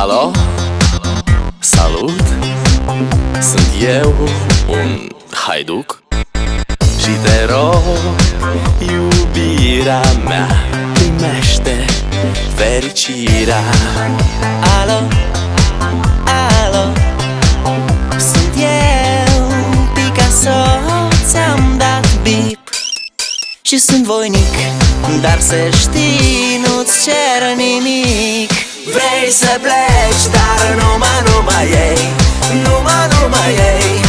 Alo? Salut! Sunt eu, un haiduc, și te rog, iubirea mea, primește fericirea. Alo, alo, sunt eu, Picasso, ți-am dat bip și sunt voinic, dar să știi, nu-ți cer nimic. Vrei să pleci, dar numai ei, numai ei.